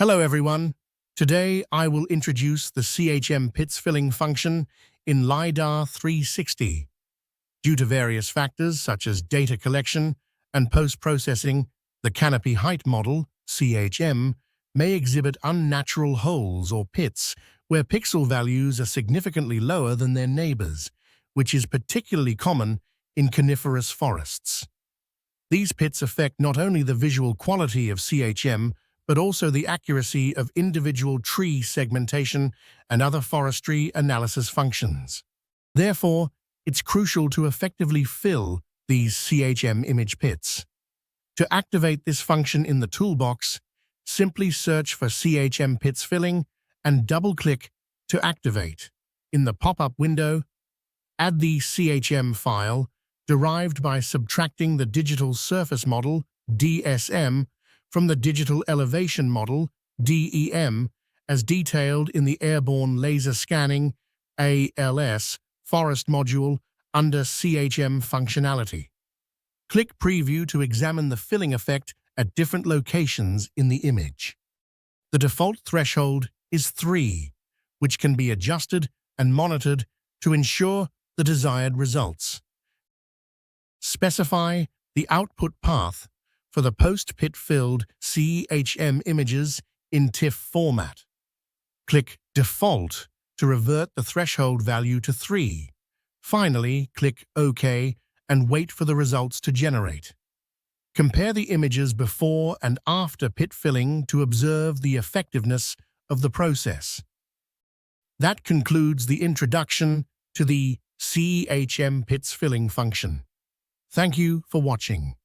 Hello everyone. Today I will introduce the CHM pits filling function in LiDAR360. Due to various factors such as data collection and post-processing, the canopy height model, CHM, may exhibit unnatural holes or pits where pixel values are significantly lower than their neighbors, which is particularly common in coniferous forests. These pits affect not only the visual quality of CHM, but also the accuracy of individual tree segmentation and other forestry analysis functions. Therefore, it's crucial to effectively fill these CHM image pits. To activate this function in the toolbox, simply search for CHM pits filling and double-click to activate. In the pop-up window, add the CHM file derived by subtracting the digital surface model, DSM, from the digital elevation model, DEM, as detailed in the Airborne Laser Scanning, ALS, forest module under CHM functionality. Click Preview to examine the filling effect at different locations in the image. The default threshold is 3, which can be adjusted and monitored to ensure the desired results. Specify the output path for the post-pit filled CHM images in TIFF format. Click Default to revert the threshold value to 3. Finally, click OK and wait for the results to generate. Compare the images before and after pit filling to observe the effectiveness of the process. That concludes the introduction to the CHM pits filling function. Thank you for watching.